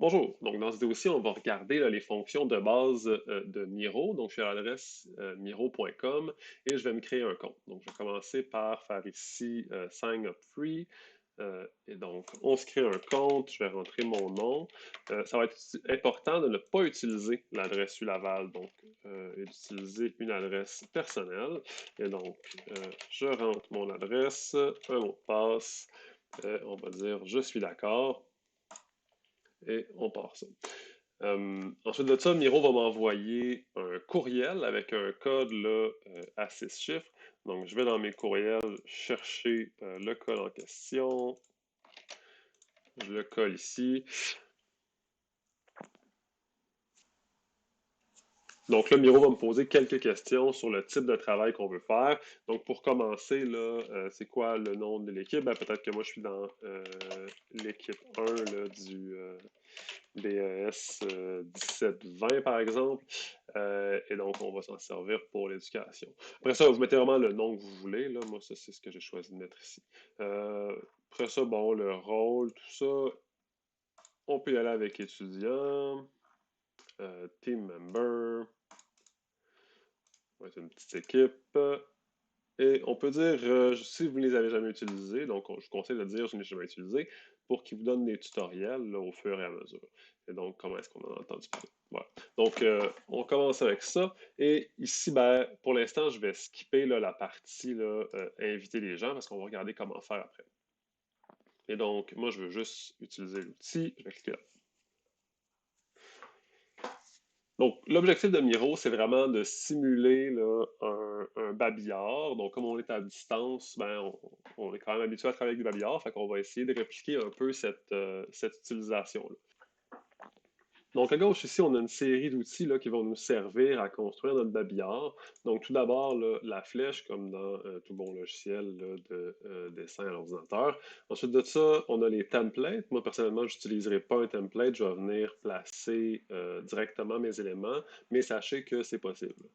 Bonjour. Donc, dans ce vidéo-ci, on va regarder là, les fonctions de base de Miro. Donc, je suis à l'adresse miro.com et je vais me créer un compte. Donc, je vais commencer par faire ici Sign up free. Et donc, on se crée un compte. Je vais rentrer mon nom. Ça va être important de ne pas utiliser l'adresse ULaval, donc d'utiliser une adresse personnelle. Et donc, je rentre mon adresse, un mot de passe. On va dire je suis d'accord et on part ça. Ensuite de ça, Miro va m'envoyer un courriel avec un code là, à 6 chiffres. Donc, je vais dans mes courriels chercher le code en question. Je le colle ici. Donc là, Miro va me poser quelques questions sur le type de travail qu'on veut faire. Donc pour commencer, là, c'est quoi le nom de l'équipe? Ben, peut-être que moi, je suis dans l'équipe 1 là, du BES 17-20, par exemple. Et donc, on va s'en servir pour l'éducation. Après ça, vous mettez vraiment le nom que vous voulez. Là. Moi, ça, c'est ce que j'ai choisi de mettre ici. Après ça, bon, le rôle, tout ça, on peut y aller avec étudiant, team member. On va être une petite équipe. Et on peut dire, si vous ne les avez jamais utilisés, donc je vous conseille de dire si vous ne les avez jamais utilisés, pour qu'ils vous donnent des tutoriels là, au fur et à mesure. Et donc, comment est-ce qu'on en a entendu parler? Voilà. Donc, on commence avec ça. Et ici, ben, pour l'instant, je vais skipper là, la partie là, inviter les gens parce qu'on va regarder comment faire après. Et donc, moi, je veux juste utiliser l'outil. Je vais cliquer là. Donc, l'objectif de Miro, c'est vraiment de simuler là, un babillard. Donc, comme on est à distance, ben, on est quand même habitué à travailler avec des babillards, fait qu'on va essayer de répliquer un peu cette utilisation-là. Donc, à gauche, ici, on a une série d'outils là, qui vont nous servir à construire notre babillard. Donc, tout d'abord, là, la flèche, comme dans tout bon logiciel là, de dessin à l'ordinateur. Ensuite de ça, on a les templates. Moi, personnellement, je n'utiliserai pas un template. Je vais venir placer directement mes éléments, mais sachez que c'est possible.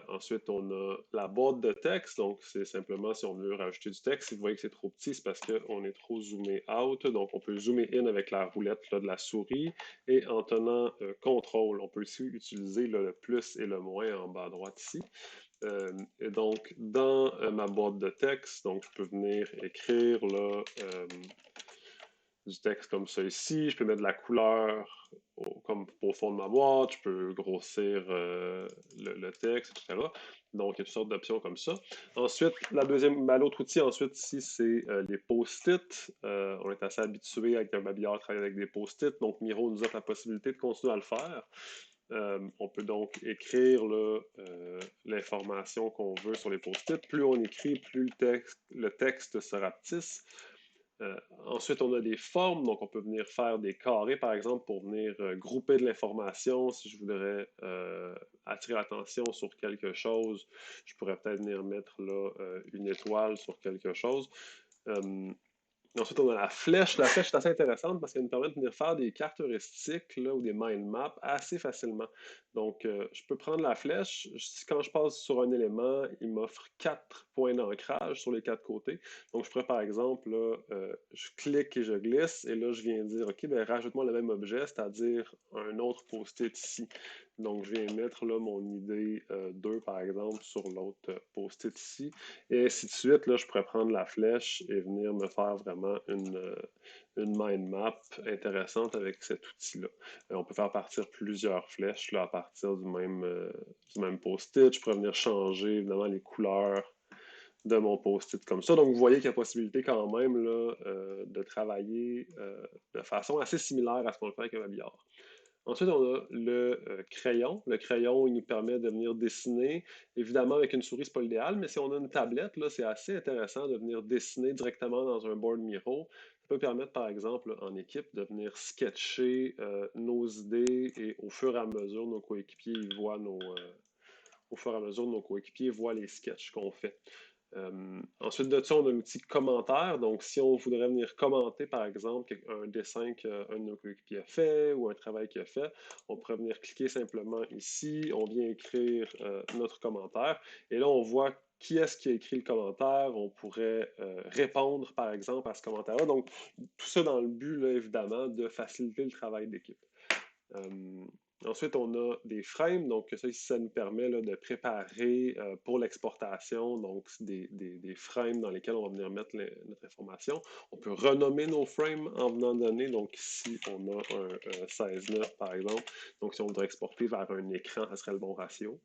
Ensuite, on a la boîte de texte. Donc, c'est simplement si on veut rajouter du texte. Si vous voyez que c'est trop petit, c'est parce qu'on est trop zoomé out. Donc, on peut zoomer in avec la roulette là, de la souris. Et en tenant CTRL, on peut aussi utiliser là, le plus et le moins en bas à droite ici. Et donc, dans ma boîte de texte, donc, je peux venir écrire là, du texte comme ça ici. Je peux mettre de la couleur comme au fond de ma boîte. Je peux grossir le texte, etc. Donc, il y a toutes sortes d'options comme ça. Ensuite, l'autre outil ensuite ici, c'est les post-it. On est assez habitué avec un babillard à travailler avec des post-it. Donc, Miro nous offre la possibilité de continuer à le faire. On peut donc écrire l'information qu'on veut sur les post-it. Plus on écrit, plus le texte se rapetisse. Ensuite, on a des formes, donc on peut venir faire des carrés, par exemple, pour venir grouper de l'information. Si je voudrais attirer l'attention sur quelque chose, je pourrais peut-être venir mettre là, une étoile sur quelque chose. Euh, Ensuite, on a la flèche. La flèche est assez intéressante parce qu'elle nous permet de venir faire des cartes heuristiques là, ou des mind maps assez facilement. Donc, je peux prendre la flèche. Quand je passe sur un élément, il m'offre 4 points d'ancrage sur les 4 côtés. Donc, je pourrais, par exemple, là, je clique et je glisse. Et là, je viens dire, OK, ben, rajoute-moi le même objet, c'est-à-dire un autre post-it ici. Donc, je viens mettre là, mon idée 2, par exemple, sur l'autre post-it ici. Et ainsi de suite, là, je pourrais prendre la flèche et venir me faire vraiment une mind map intéressante avec cet outil-là. On peut faire partir plusieurs flèches là, à partir du même post-it. Je pourrais venir changer évidemment les couleurs de mon post-it comme ça. Donc, vous voyez qu'il y a possibilité quand même là, de travailler de façon assez similaire à ce qu'on le fait avec un babillard. Ensuite, on a le crayon. Le crayon, il nous permet de venir dessiner. Évidemment, avec une souris, ce n'est pas l'idéal, mais si on a une tablette, là, c'est assez intéressant de venir dessiner directement dans un board Miro. Ça peut permettre, par exemple, en équipe, de venir sketcher nos idées et au fur et à mesure, au fur et à mesure, nos coéquipiers voient les sketchs qu'on fait. Ensuite de ça, on a l'outil commentaire. Donc, si on voudrait venir commenter, par exemple, un dessin qu'un de nos coéquipiers a fait ou un travail qu'il a fait, on pourrait venir cliquer simplement ici. On vient écrire notre commentaire. Et là, on voit qui est-ce qui a écrit le commentaire, on pourrait répondre par exemple à ce commentaire-là. Donc, tout ça dans le but, là, évidemment, de faciliter le travail d'équipe. Euh, Ensuite, on a des frames. Donc, ça, ici, ça nous permet là, de préparer pour l'exportation, donc des frames dans lesquels on va venir mettre notre information. On peut renommer nos frames en venant donner. Donc, ici, on a un 16:9, par exemple. Donc, si on voudrait exporter vers un écran, ça serait le bon ratio.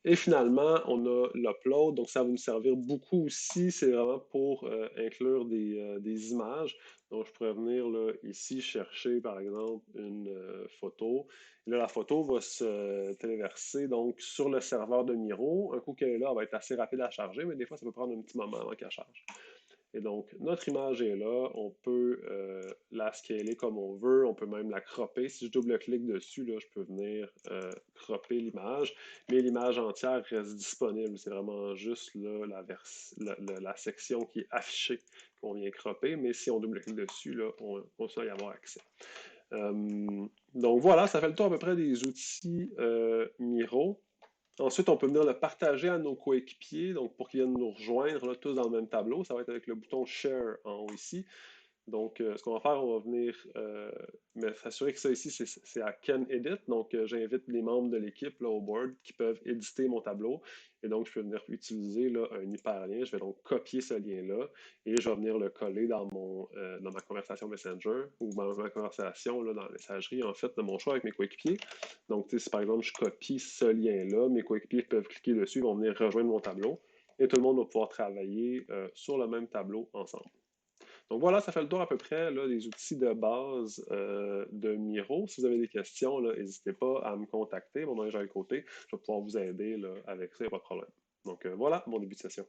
Et finalement, on a l'upload, donc ça va nous servir beaucoup aussi, c'est vraiment pour inclure des images. Donc, je pourrais venir là, ici chercher, par exemple, une photo. Et là, la photo va se téléverser donc, sur le serveur de Miro. Un coup qu'elle est là, elle va être assez rapide à charger, mais des fois, ça peut prendre un petit moment avant qu'elle charge. Et donc, notre image est là. On peut la scaler comme on veut. On peut même la cropper. Si je double-clique dessus, là, je peux venir cropper l'image. Mais l'image entière reste disponible. C'est vraiment juste là, la section qui est affichée qu'on vient cropper. Mais si on double-clique dessus, là, on sait y avoir accès. Donc voilà, ça fait le tour à peu près des outils Miro. Ensuite, on peut venir le partager à nos coéquipiers, donc pour qu'ils viennent nous rejoindre là, tous dans le même tableau. Ça va être avec le bouton Share en haut ici. Donc, ce qu'on va faire, on va venir s'assurer que ça ici, c'est à Can Edit. Donc, j'invite les membres de l'équipe au board qui peuvent éditer mon tableau. Et donc, je peux venir utiliser là, un hyperlien. Je vais donc copier ce lien-là et je vais venir le coller dans ma conversation Messenger ou dans ma conversation là, dans la messagerie, en fait, de mon choix avec mes coéquipiers. Donc, si par exemple, je copie ce lien-là, mes coéquipiers peuvent cliquer dessus, ils vont venir rejoindre mon tableau et tout le monde va pouvoir travailler sur le même tableau ensemble. Donc voilà, ça fait le tour à peu près là, des outils de base de Miro. Si vous avez des questions, n'hésitez pas à me contacter. Mon manager à côté, je vais pouvoir vous aider là, avec ça, il n'y a pas de problème. Donc voilà mon début de session.